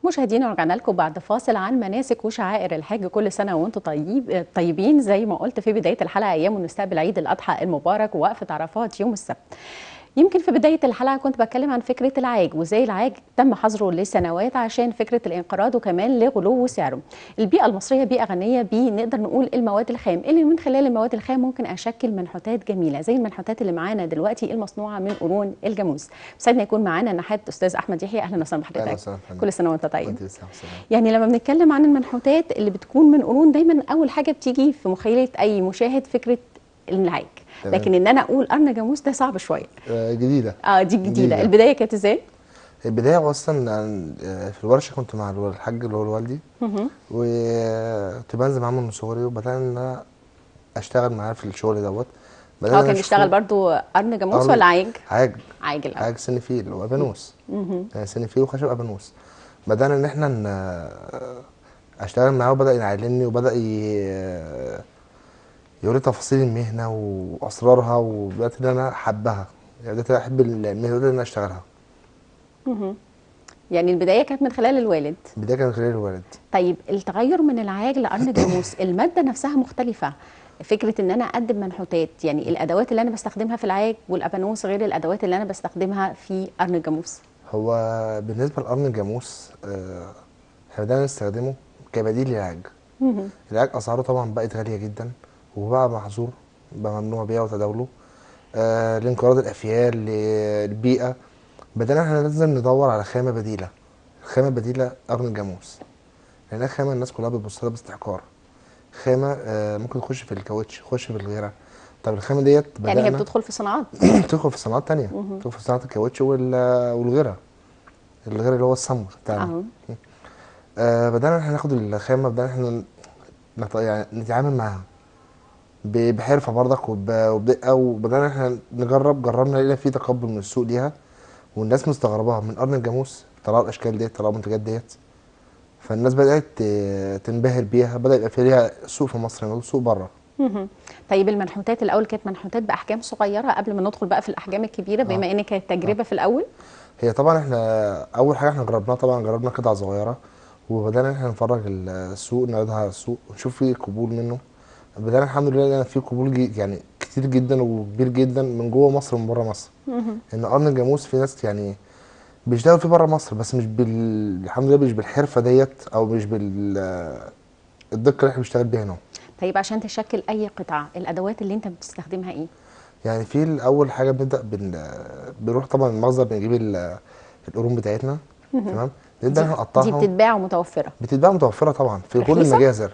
مشاهدينا رجعنا لكم بعد فاصل عن مناسك وشعائر الحج. كل سنه وانتم طيبين. زي ما قلت في بدايه الحلقه، ايام ونستقبل عيد الاضحى المبارك ووقفه عرفات يوم السبت. يمكن في بدايه الحلقه كنت بتكلم عن فكره العاج وازاي العاج تم حظره لسنوات عشان فكره الانقراض وكمان لغلو سعره. البيئه المصريه بيئه غنيه بنقدر نقول المواد الخام، اللي من خلال المواد الخام ممكن اشكل منحوتات جميله زي المنحوتات اللي معانا دلوقتي المصنوعه من قرون الجاموس. سعدنا يكون معانا نحات استاذ احمد يحيى. اهلا وسهلا بحضرتك. كل سنه وانت طيب. يعني لما بنتكلم عن المنحوتات اللي بتكون من قرون، دايما اول حاجه بتيجي في مخيله اي مشاهد فكره العاج، لكن ان انا اقول قرن جاموس ده صعب شويه. جديده. دي جديده. البدايه كانت ازاي؟ البدايه اصلا في الورشه كنت مع الحاج اللي هو والدي، وكنت بنزل معاه من صغري، وبدأنا ان انا اشتغل معاه في الشغل دوت. هو كان بيشتغل برضو قرن جاموس ولا عاج؟ عاج سنفيل وابانوس. سنفيل وخشب ابانوس. بدأنا ان احنا اشتغل معاه، وبدأ يعلمني، وبدأ يقول لي تفاصيل المهنه واسرارها، وبدأت ان انا احبها. يعني بدأت احب المهنه، بدأت ان انا اشتغلها. يعني البدايه كانت من خلال الوالد. البدايه كانت من خلال الوالد. طيب التغير من العاج لقرن جاموس، الماده نفسها مختلفه. فكره ان انا اقدم منحوتات، يعني الادوات اللي انا بستخدمها في العاج والابانوس غير الادوات اللي انا بستخدمها في قرن الجاموس. هو بالنسبه لقرن الجاموس احنا بدأنا نستخدمه كبديل للعاج. العاج اسعاره طبعا بقت غاليه جدا، وبقى محظور، بقى ممنوع بيعه وتداوله. لانقراض الافيال، للبيئه. بدأنا احنا لازم ندور على خامه بديله. خامه بديله قرن الجاموس، لانها خامه الناس كلها بتبص لها باستحقار. خامه ممكن تخش في الكاوتش، تخش في الغيره. طب الخامه ديت يعني هي بتدخل في صناعات بتدخل في صناعات تانية. بتدخل في صناعه الكاوتش والغيره. الغيره اللي هو الصمغ بتاعنا. بدأنا احنا ناخد الخامه، بدأنا احنا يعني نتعامل معاها بحرفه برضك وبدقه، وبدأنا احنا جربنا، لقينا في تقبل من السوق ليها، والناس مستغرباها من قرن الجاموس. طلعوا الاشكال ديت، طلعوا المنتجات ديت، فالناس بدأت تنبهر بيها. بدأ يبقى في ليها سوق في مصر وسوق بره. طيب المنحوتات الاول كانت منحوتات باحجام صغيره قبل ما ندخل بقى في الاحجام الكبيره، بما ان كانت تجربه في الاول. هي طبعا احنا اول حاجه احنا جربناها، طبعا جربنا قطع صغيره، وبدأنا احنا نفرج السوق، نعرضها على السوق ونشوف في قبول منه. بدأنا الحمد لله لقينا في قبول يعني كتير جدا وكبير جدا من جوه مصر ومن بره مصر. ان قرن الجاموس في ناس يعني بيشتغلوا فيه بره مصر، بس مش الحمد لله مش بالحرفه ديت، او مش الدقه اللي احنا بنشتغل بيها هنا. طيب عشان تشكل اي قطعه، الادوات اللي انت بتستخدمها ايه؟ يعني في اول حاجه بنبدا بنروح طبعا المخزن، بنجيب القرون بتاعتنا. تمام. نبدا نقطعها. دي بتتباع متوفره؟ بتتباع متوفره طبعا في كل المجازر.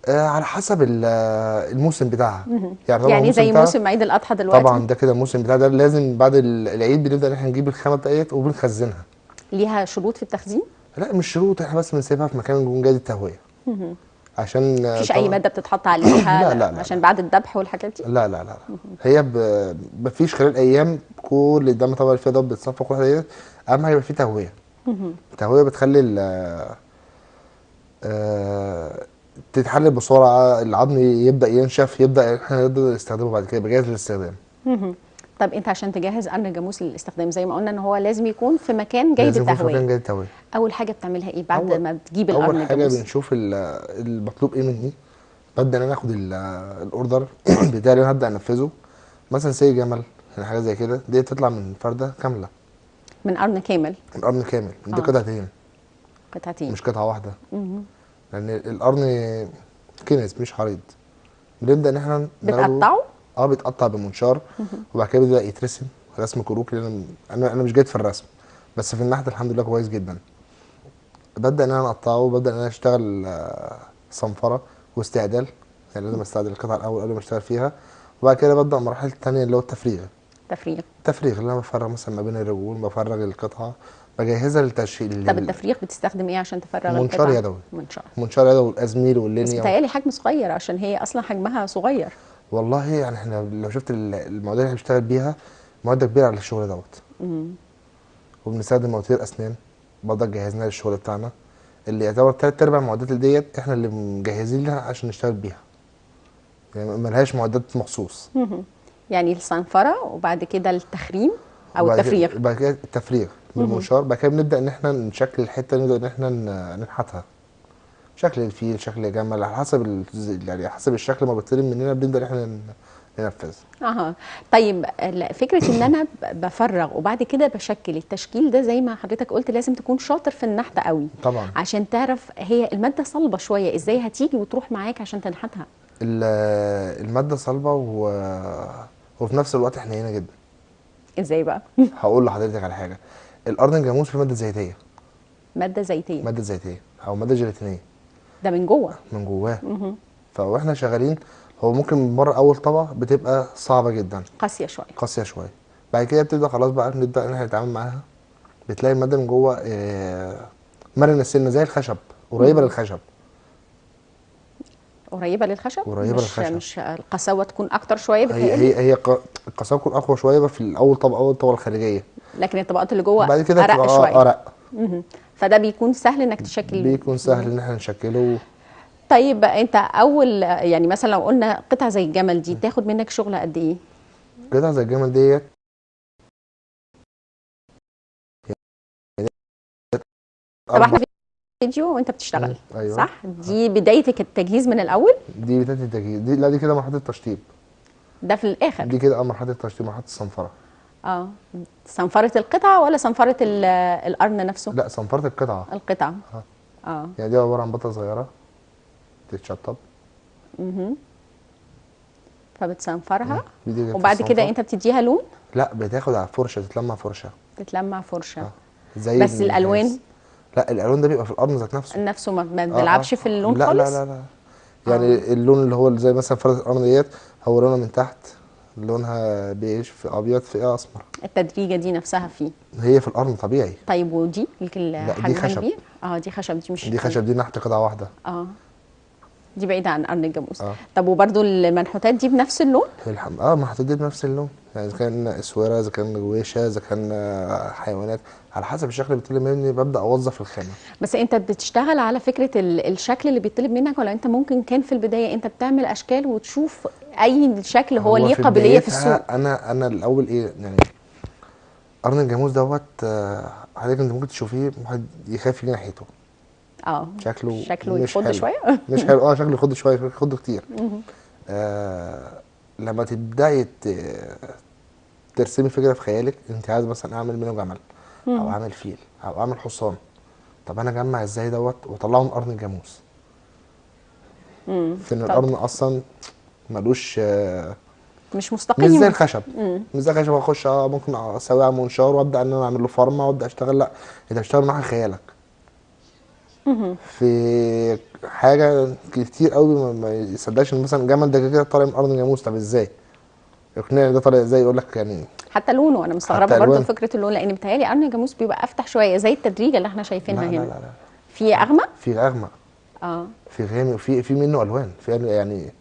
على حسب الموسم بتاعها. يعني طبعا يعني زي موسم عيد الاضحى دلوقتي. طبعا ده كده الموسم بتاعها، ده لازم بعد العيد بنبدا ان احنا نجيب الخامه بتاعت وبنخزنها. ليها شروط في التخزين؟ لا مش شروط، احنا بس بنسيبها في مكان يكون جيد التهويه. عشان مفيش اي ماده بتتحط عليها؟ لا لا لا عشان بعد الذبح والحاجات دي؟ لا لا لا. هي مفيش خلال ايام كل الدم طبعا اللي فيها ده بيتصفى كل حاجه. اهم حاجه يبقى فيه تهويه. التهويه بتخلي تتحلل بسرعه، العظم يبدا ينشف، يبدا احنا نقدر نستخدمه بعد كده، يبقى جاهز للاستخدام. طب انت عشان تجهز قرن جاموس للاستخدام، زي ما قلنا ان هو لازم يكون في مكان جيد لازم التهويه. يكون في مكان جيد التهويه. اول حاجه بتعملها ايه بعد ما تجيب القرن اول الجاموس؟ حاجه بنشوف المطلوب ايه مني. ببدا ان انا اخد الاوردر بتاعي اللي انا هبدا انفذه. مثلا سي جمل، حاجه زي كده، دي تطلع من فرده كامله. من قرن كامل؟ من قرن كامل. دي قطعتين. قطعتين مش قطعه واحده. لان القرن كنس مش حريض. بنبدا ان احنا بتقطعه؟ بيتقطع بمنشار. وبعد كده بيبدا يترسم رسم كروكي، لان انا مش جيد في الرسم، بس في النحت الحمد لله كويس جدا. ببدا ان انا اقطعه، وببدا ان انا اشتغل صنفره واستعدال. يعني لازم استعدل القطعه الاول قبل ما اشتغل فيها. وبعد كده ببدا المرحله الثانيه اللي هو التفريغ. التفريغ اللي انا بفرغ مثلا ما بين الرجول، بفرغ القطعه، بجهزها للتشغيل. طب التفريغ بتستخدم ايه عشان تفرغ القطعه؟ منشار يدوي. منشار يدوي والازميل واللينيا. بس بتهيألي حجم صغير، عشان هي اصلا حجمها صغير. والله يعني احنا لو شفت المواد اللي بنشتغل بيها، مواد كبيره على الشغل دوت. وبنستخدم مواتير اسنان برضه جهزناها للشغل بتاعنا، اللي يعتبر 3/4 المعدات ديت احنا اللي مجهزين لها عشان نشتغل بيها. يعني ملهاش معدات مخصوص. يعني الصنفره، وبعد كده التخريم او التفريغ. بعد كده التفريغ. بالمنشار. بعد كده بنبدا ان احنا نشكل الحته، نبدا ان احنا ننحتها شكل الفيل، شكل الجمل، على حسب يعني حسب الشكل ما بيطلب مننا بنبدا ان احنا ننفذ. اها. طيب فكره ان انا بفرغ وبعد كده بشكل، التشكيل ده زي ما حضرتك قلت لازم تكون شاطر في النحت قوي طبعا عشان تعرف هي الماده صلبه شويه ازاي هتيجي وتروح معاك عشان تنحتها. الماده صلبه وفي نفس الوقت حنينه جدا. ازاي بقى؟ هقول لحضرتك على حاجه. القرن الجاموس فيه ماده زيتيه، ماده زيتيه. ماده زيتيه او ماده جيلاتينيه ده من جوه. من جواه. فاحنا شغالين، هو ممكن من بره اول طبقه بتبقى صعبه جدا، قاسيه شويه. قاسيه شويه. بعد كده بتبدا خلاص بقى نبدا ان احنا نتعامل معاها. بتلاقي الماده من جوه مرنه السنه زي الخشب، قريبه للخشب. قريبه للخشب. قريبه للخشب. مش القساوه تكون اكتر شويه هي بتهيألي. القساوه تكون اقوى شويه بقى في الاول طبقه، اول طبقه الخارجيه. لكن الطبقات اللي جوه بعد كده ارق بتبقى شويه. ارق. فده بيكون سهل انك تشكل. بيكون سهل ان احنا نشكله. طيب انت اول يعني مثلا لو قلنا قطعه زي الجمل دي تاخد منك شغل قد ايه؟ قطعه زي الجمل ديت طب احنا 4. في فيديو وانت بتشتغل. ايوه صح؟ دي بدايه التجهيز من الاول. دي بدايه التجهيز. دي لا، دي كده مرحله التشطيب. ده في الاخر. دي كده مرحله التشطيب، مرحله الصنفره. اه. صنفره القطعه ولا صنفره القرن نفسه؟ لا، صنفره القطعه. القطعه. اه. يعني دي عباره عن بطه صغيره تتشطب. فبتصنفرها دي وبعد كده بتتصنفر. انت بتديها لون. لا، بتاخد على فرشه، تتلمع فرشه. تتلمع فرشه. زي بس الالوان لا، الالوان ده بيبقى في القرن ذات نفسه. نفسه ما بنلعبش في اللون لا خالص. لا لا لا. يعني اللون اللي هو زي مثلا فرده القرن ديت، هو لونها من تحت لونها بيج، في ابيض، في اسمر. التدريجه دي نفسها فيه. هي في القرن طبيعي. طيب ودي لا، دي حجمها خشب. كبير. اه دي خشب، دي مش دي خشب، دي نحت قطعه واحده. اه دي بعيده عن قرن الجاموس. اه. طب وبرده المنحوتات دي بنفس اللون؟ محطوط دي بنفس اللون. يعني اذا كان اسوره، اذا كان جويشه، اذا كان حيوانات، على حسب الشكل اللي بيطلب مني ببدا اوظف الخامه. بس انت بتشتغل على فكره الشكل اللي بيطلب منك، ولا انت ممكن كان في البدايه انت بتعمل اشكال وتشوف اي شكل هو ليه قابليه في السوق؟ انا الاول ايه يعني، قرن الجاموس دوت حضرتك انت ممكن تشوفيه واحد يخاف يجي ناحيته. شكله مش يخض حلو. شويه. مش حلو. شكله يخض شويه، يخض كتير. لما تبداي ترسمي فكره في خيالك، انت عايز مثلا اعمل منه جمل او اعمل فيل او اعمل حصان. طب انا اجمع ازاي دوت واطلعه من قرن الجاموس؟ فين القرن اصلا ملوش مش مستقيم، مش زي الخشب. مش زي الخشب اخش ممكن اسويه على منشار وابدا ان انا اعمل له فرمه وابدا اشتغل. لا، انت بتشتغل مع خيالك في حاجه كتير قوي. ما يصدقش ان مثلا جمل ده كده طالع من قرن الجاموس. طب ازاي يقنعني ده طالع ازاي؟ يقول لك يعني حتى لونه. انا مستغربه برضه فكره اللون، لان بيتهيألي قرن الجاموس بيبقى افتح شويه زي التدريجه اللي احنا شايفينها لا هنا. لا لا لا. في اغمق. في اغمق. في غامق، وفي منه الوان. يعني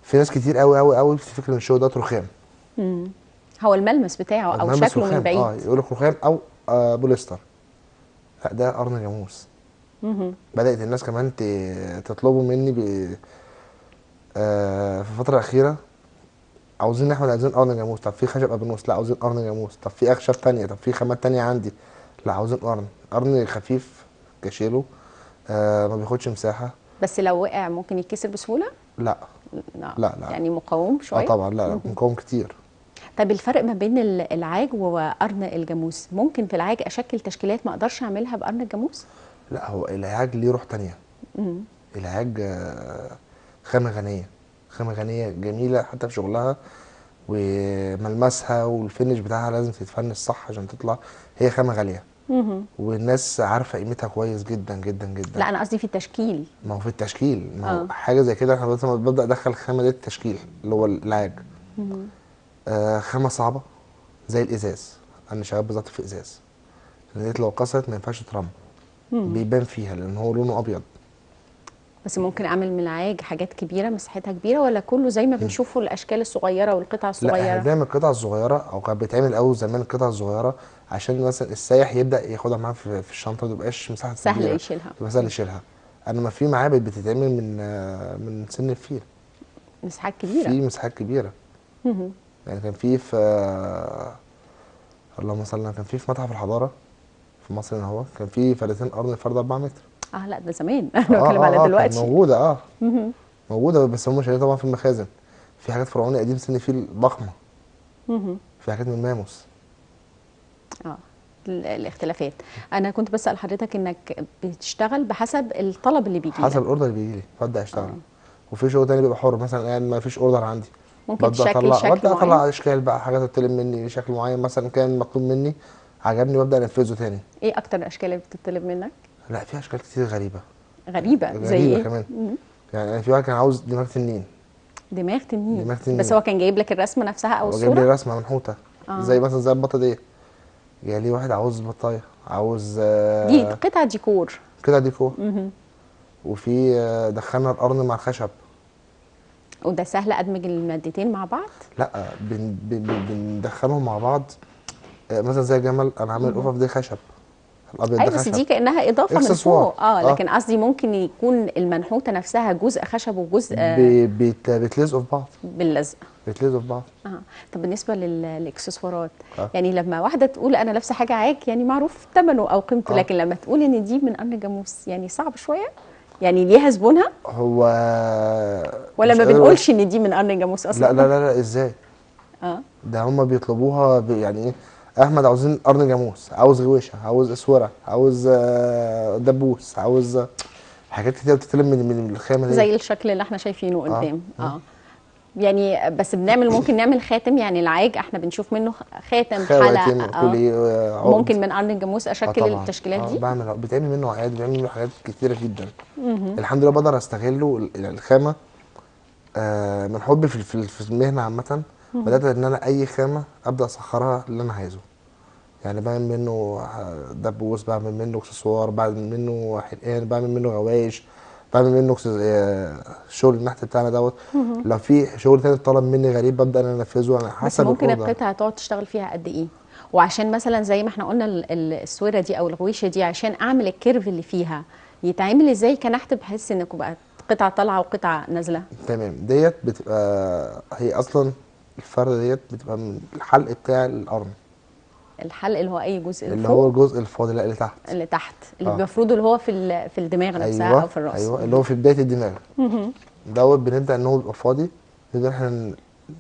في ناس كتير قوي قوي قوي بتفكر ان الشغل ده رخام. هو الملمس بتاعه او الملمس شكله رخام. من بعيد. يقول لك رخام او بوليستر. لا، ده قرن جاموس. بدأت الناس كمان تطلبوا مني في الفترة الأخيرة، عاوزين عايزين قرن جاموس. طب في خشب ابانوس؟ لا، عاوزين قرن جاموس. طب في أخشاب تانية؟ طب في خامات تانية عندي؟ لا، عاوزين قرن خفيف كشيله. ما بياخدش مساحة. بس لو وقع ممكن يتكسر بسهولة؟ لا لا. لا لا. يعني مقاوم شوية؟ طبعا. لا، مقاوم كتير. طب الفرق ما بين العاج وقرن الجاموس، ممكن في العاج اشكل تشكيلات ما اقدرش اعملها بقرن الجاموس؟ لا، هو العاج ليه روح تانية. العاج خامة غنية، خامة غنية جميلة حتى في شغلها، وملمسها والفينش بتاعها لازم تتفنش صح عشان تطلع. هي خامة غالية. والناس عارفة قيمتها كويس جدا جدا جدا. لا انا قصدي في التشكيل. ما هو في التشكيل، ما هو حاجة زي كده احنا لما ببدأ ادخل الخامة دي التشكيل اللي هو العاج. خامة صعبة زي الازاز. انا شغال بالظبط في ازاز. ديت لو اتكسرت ما ينفعش ترمى. بيبان فيها لان هو لونه ابيض. بس ممكن اعمل من العاج حاجات كبيره مساحتها كبيره، ولا كله زي ما بنشوفه الاشكال الصغيره والقطع الصغيره؟ لا، احنا بنعمل القطع الصغيره، او كان بيتعمل قوي زمان القطع الصغيره عشان مثلا السايح يبدا ياخدها معاه في الشنطه، ما تبقاش مساحه سهل كبيره، يشيلها. تبقى سهل يشيلها. انما في معابد بتتعمل من سن الفيل. مساحات كبيره. في مساحات كبيره. يعني كان في اللهم صل على، كان في متحف الحضاره في مصر هنا، هو كان في فردتين قرن فرد 4 متر. اه لا ده زمان انا بتكلم على كانت دلوقتي. موجوده، موجوده، بس هم شايلين طبعا في المخازن. في حاجات فرعوني قديم سن فيل ضخمه، في حاجات من ماموس. اه الاختلافات. انا كنت بسأل حضرتك انك بتشتغل بحسب الطلب اللي بيجي حسب لك. الاوردر اللي بيجي لي ببدا اشتغل. وفي شغل تاني بيبقى حر، مثلا قاعد ما فيش اوردر عندي، ممكن تشكل شكل ببدا معين. اطلع اشكال بقى، حاجات تطلب مني شكل معين مثلا كان مطلوب مني، عجبني ببدا انفذه تاني. ايه اكتر الاشكال اللي بتطلب منك؟ لا في اشكال كتير غريبه. غريبة زي غريبه ايه؟ كمان. يعني انا في واحد كان عاوز دماغ تنين. دماغ تنين. دماغ بس تنين. هو كان جايب لك الرسمة نفسها او هو جايب لي الصورة؟ رسمه منحوته، اه زي مثلا زي البطه دي. جاي لي واحد عاوز بطايه، عاوز دي قطعة ديكور. كده ديكور. وفي دخلنا القرن مع الخشب. وده سهل ادمج المادتين مع بعض؟ لا بندخلهم مع بعض. مثلا زي جمل، انا عامل القفف دي خشب، الابيض اي ده بس خشب. دي كأنها اضافة من اكسسوار. فوق. لكن قصدي ممكن يكون المنحوتة نفسها جزء خشب وجزء بيتلزقوا في بعض. باللزق. بيتلزقوا في بعض. طب بالنسبة للاكسسوارات، اه يعني لما واحدة تقول انا لابسة حاجة عاج يعني معروف ثمنه او قيمته، اه لكن لما تقول ان دي من قرن جاموس يعني صعب شوية، يعني ليها زبونها هو ولا مش ما قادر بنقولش ان دي من قرن جاموس لا اصلا؟ لا لا لا، ازاي؟ اه ده هما بيطلبوها يعني ايه، احمد عاوزين قرن جاموس، عاوز غويشه، عاوز اسوره، عاوز دبوس، عاوز حاجات كتير بتتطلب من الخامه دي. زي الشكل اللي احنا شايفينه اه قدام. يعني بس بنعمل ممكن نعمل خاتم، يعني العاج احنا بنشوف منه خاتم حلق. خواتم، كلي، عقد. ممكن من قرن الجاموس اه اشكل طبعا، التشكيلات دي. بعمل، بيتعمل منه عقاد، بيتعمل منه حاجات كتيره جدا. الحمد لله بقدر استغله الخامه. من حبي في المهنه عامه، بدات ان انا اي خامه ابدا اسخرها اللي انا عايزه. يعني بعمل منه دبوس، بعمل منه اكسسوار، بعمل منه حلقان، بعمل منه غوايش، بعمل منه شغل النحت بتاعنا دوت. لو في شغل تاني طلب مني غريب ببدا انا انفذه على بس حسب ممكن الاوردر. القطعة تقعد تشتغل فيها قد ايه؟ وعشان مثلا زي ما احنا قلنا السويرة دي او الغويشة دي، عشان اعمل الكيرف اللي فيها يتعمل ازاي كنحت بحيث انك بقى قطعة طالعة وقطعة نازلة؟ تمام، ديت بتبقى هي اصلا الفرده ديت بتبقى من الحلق بتاع القرن، الحلق اللي هو اي جزء اللي اللي هو فوق؟ الجزء الفاضي، لا اللي تحت. اللي تحت اللي اه المفروض اللي هو في الدماغ نفسها او ايوه في الراس. ايوه، اللي هو في بدايه الدماغ دوت. بنبدا ان هو بيبقى فاضي، نبدا احنا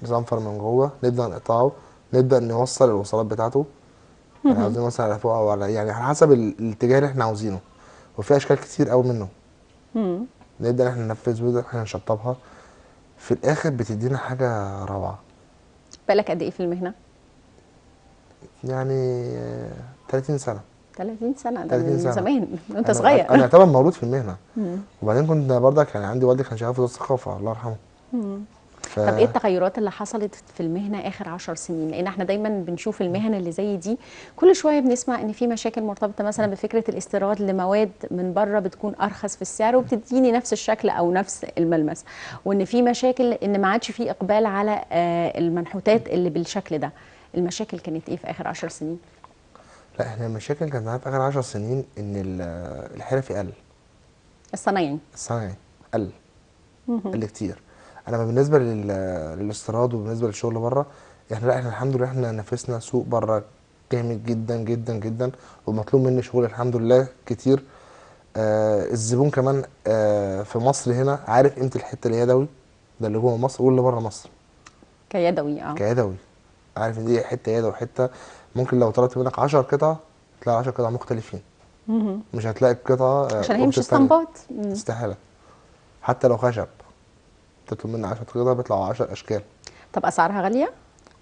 نزنفر من جوه، نبدا نقطعه، نبدا نوصل الوصلات بتاعته. يعني عاوزين مثلا على فوق او على، يعني على حسب الاتجاه اللي احنا عاوزينه. وفي اشكال كتير قوي منه. نبدا احنا ننفذ، ونبدا احنا نشطبها، في الاخر بتدينا حاجه روعه. بالك قد ايه في المهنة؟ يعني 30 سنه. 30 سنة ده 30 من سنه. زمان وانت انا صغير. اعتبر مولود في المهنه. وبعدين كنت برضك يعني عندي والدي كان شغال في وزاره الثقافه، الله يرحمه. ف طب ايه التغيرات اللي حصلت في المهنة اخر 10 سنين؟ لان احنا دايما بنشوف المهن اللي زي دي كل شوية بنسمع ان في مشاكل مرتبطة مثلا بفكرة الاستيراد لمواد من بره بتكون ارخص في السعر وبتديني نفس الشكل او نفس الملمس، وان في مشاكل ان ما عادش في اقبال على المنحوتات اللي بالشكل ده. المشاكل كانت ايه في اخر 10 سنين؟ لا احنا المشاكل كانت معانا في اخر 10 سنين ان الحرفي قل. الصنايعي. الصناعي قل. قل كتير. انا بالنسبه للاستيراد وبالنسبه للشغل بره، احنا الحمد لله احنا نافسنا سوق بره جامد جدا جدا جدا، ومطلوب مني شغل الحمد لله كتير. الزبون كمان في مصر هنا عارف قيمه الحته اليدوي، ده اللي جوه مصر واللي بره مصر. كيدوي كيدوي، عارف ان دي حته يدوي وحته، ممكن لو طلبت منك 10 قطع تلاقي 10 قطع مختلفين. مش هتلاقي القطعه عشان هي اخت مش التانيه. اسطمبات. استحاله. حتى لو خشب تطلب مني 10 قطع بيطلعوا 10 اشكال. طب اسعارها غالية؟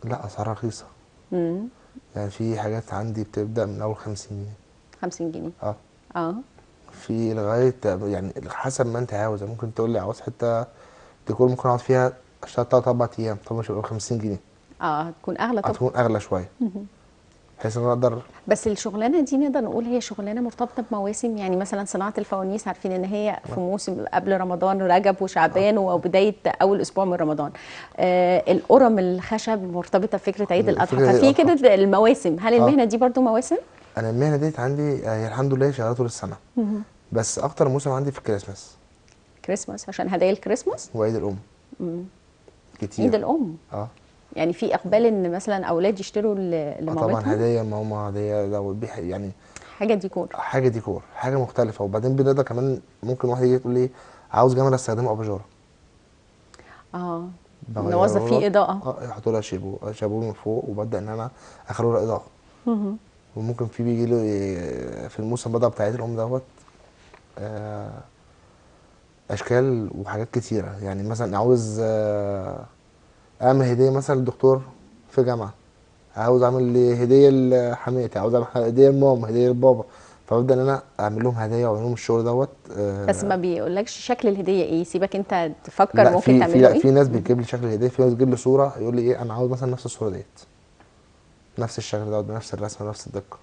لا اسعارها رخيصه. امم يعني في حاجات عندي بتبدا من اول 50 جنيه. 50 جنيه. اه اه في لغايه يعني حسب ما انت عاوز. ممكن تقول لي عاوز حته ديكور ممكن اقعد فيها اشتغل 3 4 ايام، طب مش هيبقى 50 جنيه. هتكون اغلى طبعا. هتكون اغلى شويه، بحيث ان انا اقدر. بس الشغلانه دي نقدر نقول هي شغلانه مرتبطه بمواسم، يعني مثلا صناعه الفوانيس عارفين ان هي في موسم قبل رمضان، رجب وشعبان وبدايه اول اسبوع من رمضان. القرم الخشب مرتبطه بفكره عيد الاضحى، فكره ففي الاضحى. كده المواسم. هل اه المهنه دي برضو مواسم؟ انا المهنه ديت عندي هي الحمد لله شغاله طول السنه، بس اكتر موسم عندي في الكريسماس كريسماس عشان هدايا الكريسماس. وعيد الام. عيد كتير. الام. اه يعني في اقبال ان مثلا اولاد يشتروا طبعا لمامتهم هدايا ماما، هدايا ده يعني حاجه ديكور. حاجه ديكور، حاجه مختلفه. وبعدين بنقدر كمان ممكن واحد يجي يقول لي عاوز جمله استخدمها اباجوره، اه بغيره نوظف فيه له. اضاءه. يحطوا لها شابو من فوق، وببدا ان انا اخلي له اضاءه. مهم. وممكن في بيجي لي في الموسم بدأ بتاعت الام دوت آه، اشكال وحاجات كتيره. يعني مثلا عاوز اعمل هديه مثلا للدكتور في جامعه، عاوز اعمل لي هديه لحماتي، عاوز اعمل هديه لماما، هديه لبابا. فببدا ان انا اعمل لهم هدايا واعمل لهم الشغل دوت بس ما بيقولكش شكل الهديه ايه، سيبك انت تفكر لا ممكن في تعمله لا ايه. في ناس بتجيب لي شكل الهديه، في ناس بتجيب لي صوره يقول لي ايه انا عاوز مثلا نفس الصوره ديت، نفس الشكل دوت بنفس الرسمه بنفس الدقه.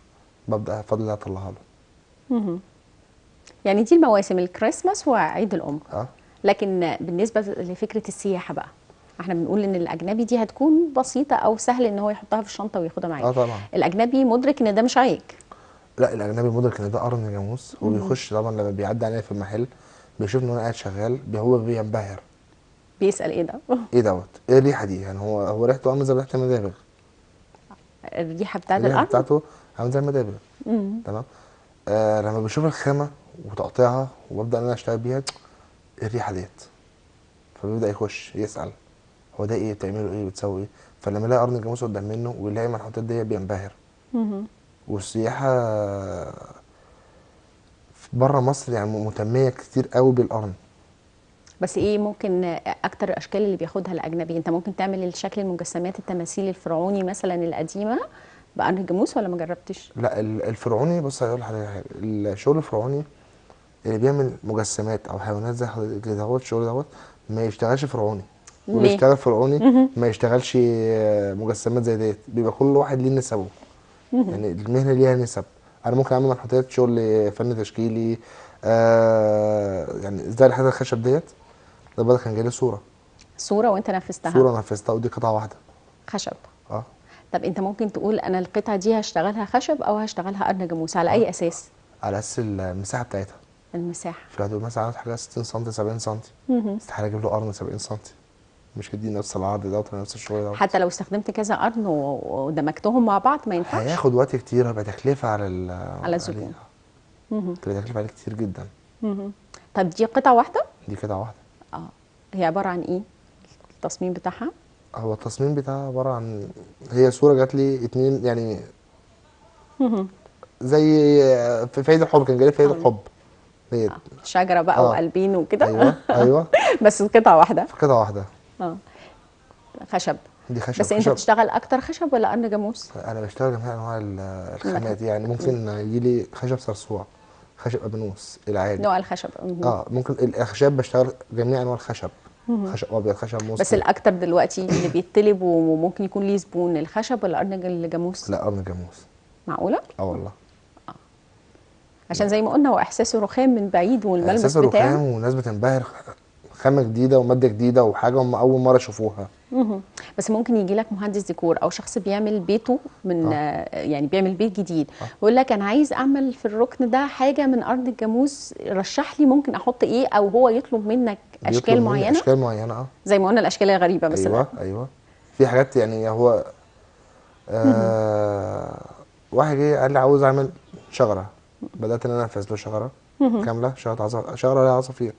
ببدا افضل اطلعها له. مهم. يعني دي المواسم الكريسماس وعيد الام. اه لكن بالنسبه لفكره السياحه بقى، احنا بنقول ان الاجنبي دي هتكون بسيطه او سهل ان هو يحطها في الشنطه وياخدها معاه. اه طبعا. الاجنبي مدرك ان ده مش عيب. لا الاجنبي مدرك ان ده قرن جاموس، مهم. وبيخش طبعا لما بيعدي عليا في المحل بيشوف ان انا قاعد شغال هو بينبهر. بيسال ايه ده. ايه دوت، ايه الريحه دي؟ يعني هو ريحته عامله زي ريحه المدابغ. الريحه بتاعت الريحه القرن. بتاعته عامله زي المدابغ. مم. تمام. لما بشوف الخامه وتقطيعها وببدا ان انا اشتغل بيها، ايه الريحه ديت؟ فبيبدا يخش يسال هو ده ايه، بتعملوا ايه، بتسوي ايه؟ فلما يلاقي قرن جاموس قدام منه ويلاقي المنحوتات دي بينبهر. مهم. والسياحه بره مصر يعني مهتميه كتير قوي بالقرن. بس ايه ممكن اكتر الاشكال اللي بياخدها الاجنبي؟ انت ممكن تعمل الشكل المجسمات التماثيل الفرعوني مثلا القديمه بقرن الجاموس ولا ما جربتش؟ لا الفرعوني، بص هقول لحضرتك حاجه. الشغل الفرعوني اللي بيعمل مجسمات او حيوانات زي حضرتك كده دوت، الشغل دوت ما يشتغلش فرعوني. واللي ليه؟ يشتغل فرعوني مهم. ما يشتغلش مجسمات زي ديت. بيبقى كل واحد ليه نسبه. مهم. يعني المهنه ليها نسب. انا ممكن اعمل منحوتات شغل فن تشكيلي يعني زي الحاجه الخشب ديت. ده بدل كان جاي صوره، صوره وانت نفذتها. صوره نفذتها ودي قطعه واحده. خشب. اه طب انت ممكن تقول انا القطعه دي هشتغلها خشب او هشتغلها قرن جاموس على اه اي اساس؟ على اساس المساحه بتاعتها. المساحه. في واحد يقول مثلا عاوز حاجه 60 سم 70 سم، مهم. استحاله اجيب له قرن 70 سم. مش هيدي نفس العرض دوت ولا نفس الشغل دوت. حتى لو استخدمت كذا قرن ودمجتهم مع بعض ما ينفعش هياخد وقت كتير، هيبقى تكلفه على عليه. الزبون. مهم. تبقى تكلفه عليه كتير جدا. مهم. طب دي قطعه واحده؟ دي كده واحده. اه. هي عباره عن ايه التصميم بتاعها؟ هو التصميم بتاعها عباره عن، هي صوره جات لي اتنين يعني مهم. زي في عيد الحب، كان جاي في عيد اه. الحب. هي شجره بقى اه وقلبين وكده. ايوه ايوه. بس قطعه واحده. في كده واحده. اه. خشب. دي خشب بس انت خشب. بتشتغل اكتر خشب ولا قرن جاموس؟ انا بشتغل جميع انواع لكن الخامات. يعني ممكن يجي لي خشب صرصوع، خشب ابانوس العادي. نوع الخشب. مهم. اه ممكن الاخشاب بشتغل جميع انواع الخشب. مهم. خشب ابيض، خشب بس موسكي. الاكتر دلوقتي اللي بيطلب وممكن يكون ليه زبون الخشب ولا قرن الجاموس؟ لا قرن جاموس. معقوله؟ اه والله. عشان زي ما قلنا هو احساسه رخام من بعيد والملمس احساس بتاعه. الرخام والناس بتنبهر، خامه جديده وماده جديده وحاجه هم اول مره يشوفوها. مهم. بس ممكن يجي لك مهندس ديكور او شخص بيعمل بيته من اه يعني بيعمل بيت جديد اه ويقول لك انا عايز اعمل في الركن ده حاجه من ارض الجاموس، رشح لي ممكن احط ايه، او هو يطلب منك بيطلب اشكال مني معينه اشكال معينه. اه زي ما قلنا الاشكال الغريبه مثلا. ايوه ايوه. في حاجات يعني هو مهم. آه واحد جه قال لي عاوز اعمل شجره. بدات ان انا انفذ له شجره مهم. كامله، شجره ليها عصافير.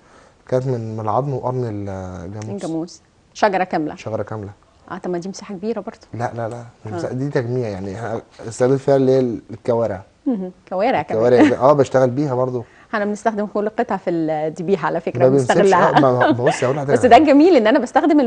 كانت من العظم وقرن الجاموس. الجاموس شجره كامله. شجره كامله. اه طب ما دي مساحه كبيره برضه. لا مش اه. دي تجميع. يعني احنا استخدمت فيها اللي هي الكوارع. مهم. كوارع كمان. الكوارع دي بشتغل بيها برضو. احنا بنستخدم كل قطعه في الذبيحه على فكره ما بنسيبش. بنستغلها. بص هقول بس لحضرتك ده حاجه. الجميل ان انا بستخدم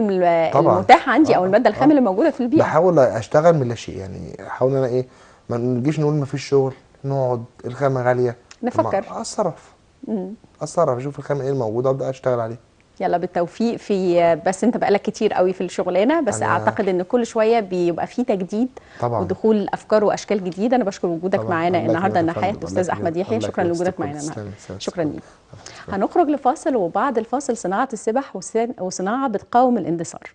طبعا. المتاح عندي او الماده الخام اه اللي موجوده في البيئه. بحاول اشتغل من لا شيء. يعني احاول ان انا ايه، ما نجيش نقول ما فيش شغل، نقعد الخامه غاليه. طب نفكر. ما اتصرف، مم. اشوف الخامه ايه الموجوده وابدا اشتغل عليه. يلا بالتوفيق في، بس انت بقالك كتير قوي في الشغلانه، بس انا اعتقد ان كل شويه بيبقى في تجديد طبعا. ودخول افكار واشكال جديده. انا بشكر وجودك طبعا معانا الله النهارده يكرمك يا النحات فندم، الله استاذ يكرمك، احمد يحيى، الله شكرا يكرمك. لوجودك تسلم معانا النهارده. تسلم شكرا تسلم. ليك. هنخرج لفاصل وبعد الفاصل صناعه السبح وصناعه بتقاوم الاندثار.